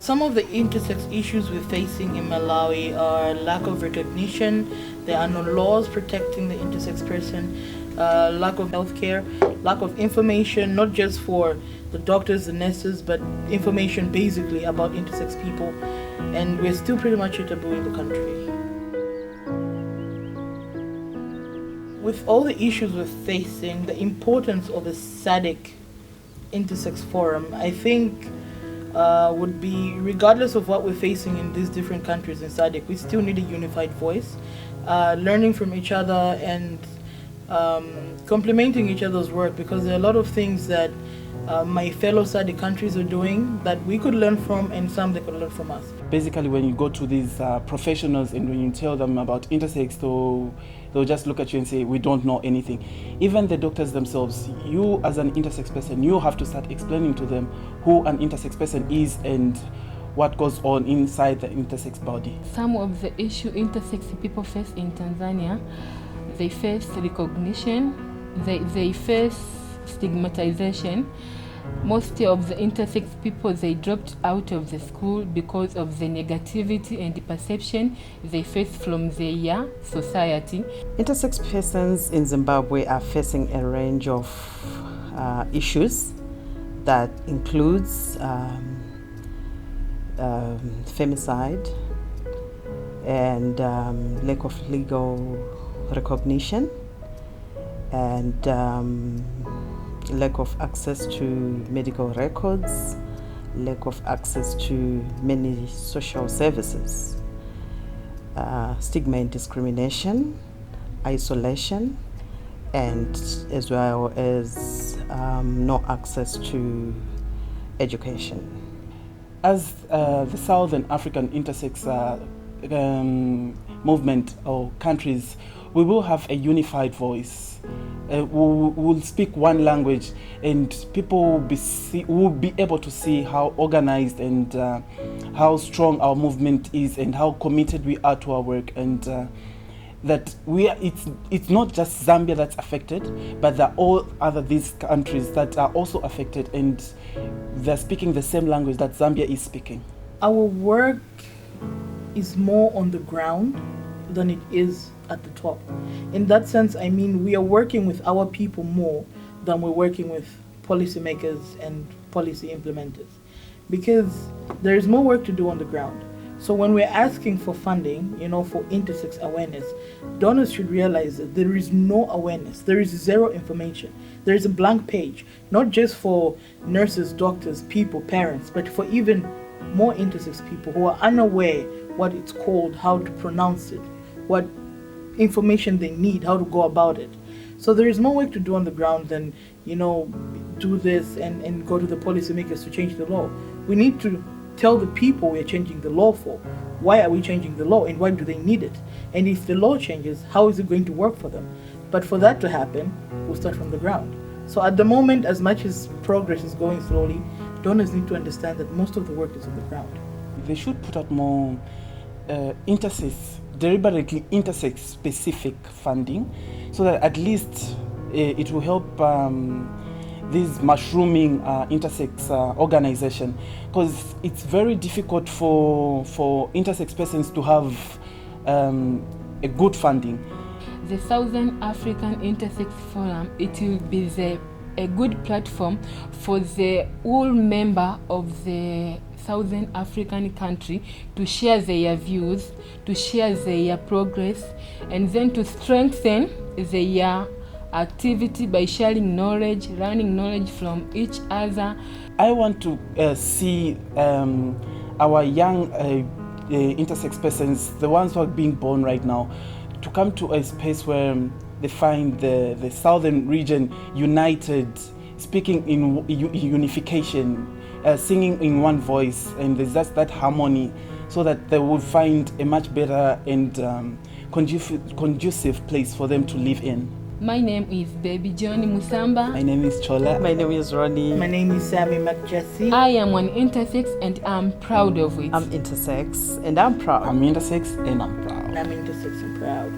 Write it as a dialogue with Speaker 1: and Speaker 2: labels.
Speaker 1: Some of the intersex issues we're facing in Malawi are lack of recognition. There are no laws protecting the intersex person, lack of healthcare, lack of information, not just for the doctors and nurses, but information basically about intersex people. And we're still pretty much a taboo in the country. With all the issues we're facing, the importance of the SADC Intersex Forum, I think, would be, regardless of what we're facing in these different countries in SADC, we still need a unified voice, learning from each other and complementing each other's work, because there are a lot of things that my fellow SADC countries are doing that we could learn from, and some they could learn from us.
Speaker 2: Basically, when you go to these professionals and when you tell them about intersex, they'll just look at you and say, we don't know anything. Even the doctors themselves, you as an intersex person, you have to start explaining to them who an intersex person is and what goes on inside the intersex body.
Speaker 3: Some of the issue intersex people face in Tanzania, they face recognition, they face stigmatization. Most of the intersex people, they dropped out of the school because of the negativity and the perception they face from their society.
Speaker 4: Intersex persons in Zimbabwe are facing a range of issues that includes femicide and lack of legal recognition and lack of access to medical records, lack of access to many social services, stigma and discrimination, isolation, and as well as no access to education.
Speaker 2: As the Southern African Intersex movement or countries, we will have a unified voice. We will speak one language, and people will be able to see how organized and how strong our movement is and how committed we are to our work, and that it's not just Zambia that's affected, but there are all other these countries that are also affected, and they're speaking the same language that Zambia is speaking.
Speaker 1: Our work is more on the ground than it is at the top. In that sense, I mean, we are working with our people more than we're working with policymakers and policy implementers, because there is more work to do on the ground. So when we're asking for funding, for intersex awareness, donors should realize that there is no awareness, there is zero information, there is a blank page, not just for nurses, doctors, people, parents, but for even more intersex people who are unaware what it's called, how to pronounce it, what information they need, how to go about it. So there is more work to do on the ground than, do this and go to the policymakers to change the law. We need to tell the people we're changing the law for. Why are we changing the law and why do they need it? And if the law changes, how is it going to work for them? But for that to happen, we'll start from the ground. So at the moment, as much as progress is going slowly, donors need to understand that most of the work is on the ground.
Speaker 2: They should put out more deliberately intersex specific funding, so that at least it will help this mushrooming intersex organization, because it's very difficult for intersex persons to have a good funding.
Speaker 3: The Southern African Intersex Forum, it will be a good platform for the all member of the Southern African country to share their views, to share their progress, and then to strengthen their activity by sharing knowledge, learning knowledge from each other.
Speaker 2: I want to see our young intersex persons, the ones who are being born right now, to come to a space where they find the southern region united, speaking in unification, singing in one voice, and there's just that harmony, so that they will find a much better and conducive place for them to live in.
Speaker 3: My name is Baby Johnny Musamba.
Speaker 2: My name is Chola.
Speaker 4: My name is Ronnie.
Speaker 1: My name is Sammy McJesse.
Speaker 3: I am an intersex and I'm proud of it.
Speaker 4: I'm intersex and I'm proud.
Speaker 2: I'm intersex and I'm proud.
Speaker 1: And I'm intersex and proud.